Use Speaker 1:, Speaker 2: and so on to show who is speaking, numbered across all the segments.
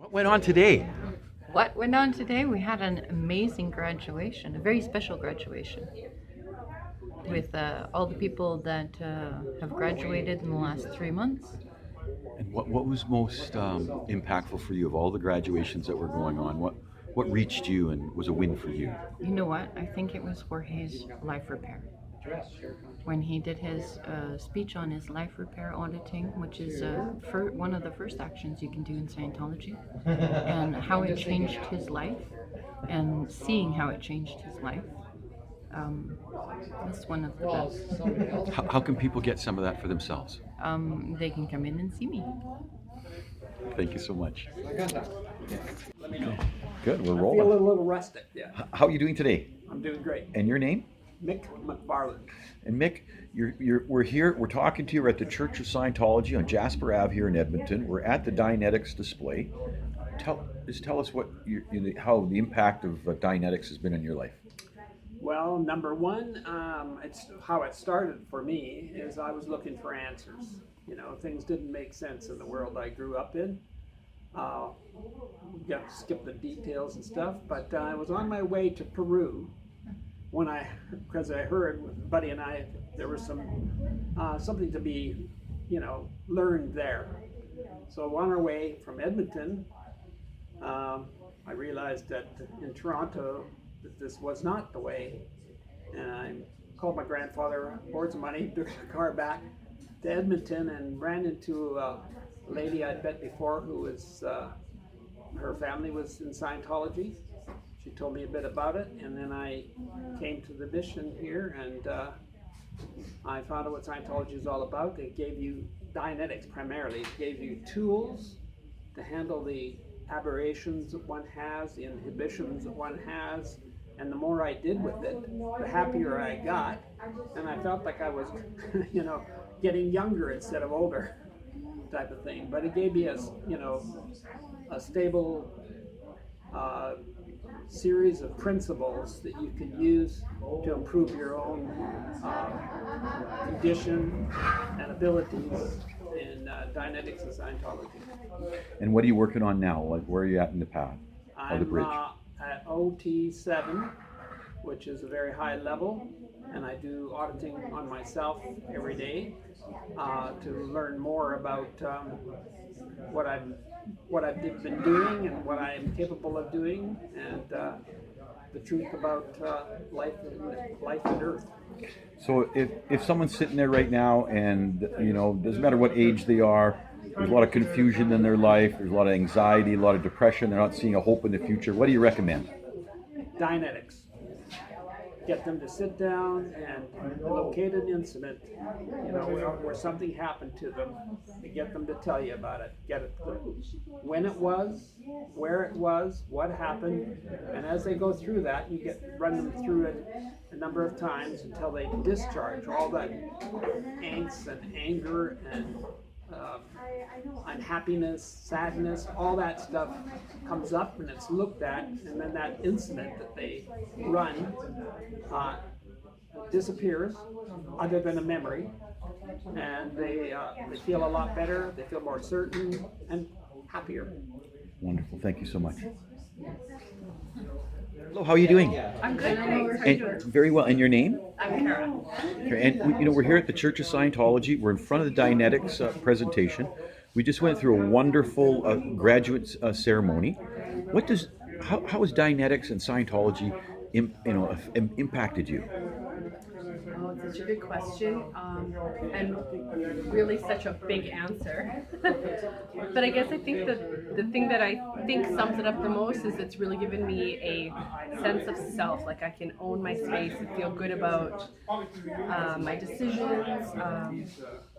Speaker 1: What went on today?
Speaker 2: What went on today? We had an amazing graduation, a very special graduation, with all the people that have graduated in the last 3 months.
Speaker 1: And what was most impactful for you of all the graduations that were going on? What reached you and was a win for you?
Speaker 2: You know what? I think it was Jorge's life repair. When he did his speech on his life repair auditing, which is one of the first actions you can do in Scientology, and how it changed his life, and seeing how it changed his life, that's one of the best.
Speaker 1: How can people get some of that for themselves?
Speaker 2: They can come in and see me.
Speaker 1: Thank you so much. Good, we're
Speaker 3: I feel
Speaker 1: rolling.
Speaker 3: a little rested, yeah.
Speaker 1: How are you doing today?
Speaker 3: I'm doing great.
Speaker 1: And your name?
Speaker 3: Mick McFarland.
Speaker 1: And Mick, we're here, we're talking to you. We're at the Church of Scientology on Jasper Ave here in Edmonton. We're at the Dianetics display. Tell us what how the impact of Dianetics has been in your life.
Speaker 3: Well, number one, it's how it started for me is I was looking for answers. You know, things didn't make sense in the world I grew up in. We got to skip the details and stuff, but I was on my way to Peru because I heard Buddy and I, there was something to be, learned there. So on our way from Edmonton, I realized that in Toronto that this was not the way, and I called my grandfather, borrowed some money, took the car back to Edmonton, and ran into a lady I'd met before who was, her family was in Scientology. She told me a bit about it, and then I came to the mission here, and I found out what Scientology is all about. It gave you, Dianetics primarily, it gave you tools to handle the aberrations that one has, the inhibitions that one has, and the more I did with it, the happier I got, and I felt like I was, getting younger instead of older, type of thing. But it gave me a stable series of principles that you could use to improve your own condition and abilities in Dianetics and Scientology.
Speaker 1: And what are you working on now? Like, where are you at in the path of the bridge?
Speaker 3: I'm at OT7, which is a very high level, and I do auditing on myself every day to learn more about what I've been doing and what I am capable of doing, and the truth about life and Earth.
Speaker 1: So if someone's sitting there right now and, doesn't matter what age they are, there's a lot of confusion in their life, there's a lot of anxiety, a lot of depression, they're not seeing a hope in the future, what do you recommend?
Speaker 3: Dianetics. Get them to sit down and locate an incident, where something happened to them, and get them to tell you about it. Get it when it was, where it was, what happened, and as they go through that, you run them through it a number of times until they discharge all that angst and anger and unhappiness, sadness, all that stuff comes up and it's looked at, and then that incident that they run disappears, other than a memory, and they feel a lot better, they feel more certain and happier.
Speaker 1: Wonderful, thank you so much. Hello, how are you doing?
Speaker 4: I'm good, thanks.
Speaker 1: Very well, and your name?
Speaker 4: I'm Kara.
Speaker 1: And we're here at the Church of Scientology. We're in front of the Dianetics presentation. We just went through a wonderful graduate ceremony. How has Dianetics and Scientology impacted you?
Speaker 4: Oh, it's such a good question, and really such a big answer. But I guess I think the thing that I think sums it up the most is it's really given me a sense of self. Like I can own my space and feel good about my decisions,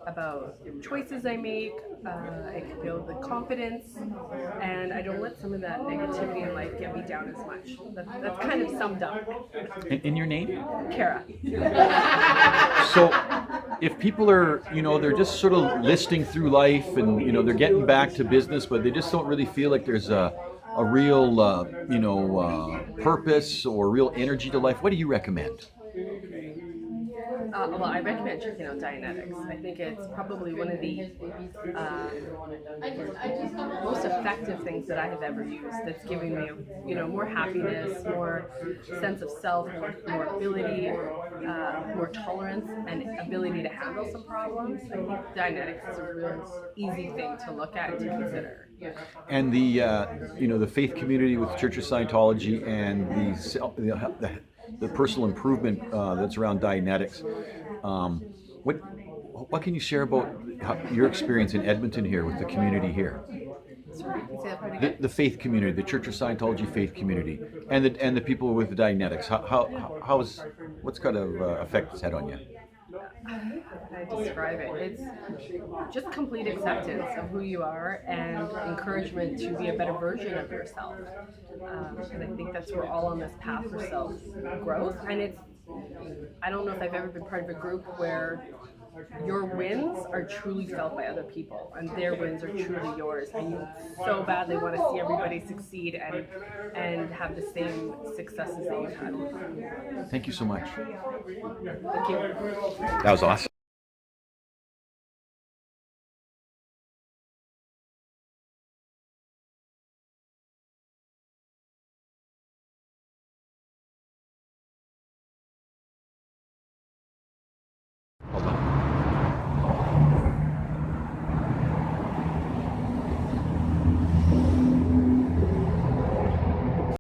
Speaker 4: about choices I make. I can feel the confidence, and I don't let some of that negativity in life get me down as much. That's kind of summed up.
Speaker 1: And your name?
Speaker 4: Kara.
Speaker 1: So, if people are, they're just sort of listing through life and, they're getting back to business, but they just don't really feel like there's a real, purpose or real energy to life, what do you recommend?
Speaker 4: Well, I recommend checking out Dianetics. I think it's probably one of the most effective things that I have ever used. That's giving me, more happiness, more sense of self, more ability, more tolerance, and ability to handle some problems. I think Dianetics is a real easy thing to look at and to consider.
Speaker 1: And the faith community with Church of Scientology and the personal improvement that's around Dianetics. What can you share about your experience in Edmonton here with the community here?
Speaker 4: Sorry, can you say that part again?
Speaker 1: The faith community, the Church of Scientology faith community, and the people with the Dianetics. What's kind of effect it's had on you?
Speaker 4: How can I describe it? It's just complete acceptance of who you are and encouragement to be a better version of yourself. And I think that's we're all on this path for self-growth. And I don't know if I've ever been part of a group where your wins are truly felt by other people and their wins are truly yours, and you so badly want to see everybody succeed and have the same successes that you've had.
Speaker 1: Thank you so much.
Speaker 4: Thank you.
Speaker 1: That was awesome.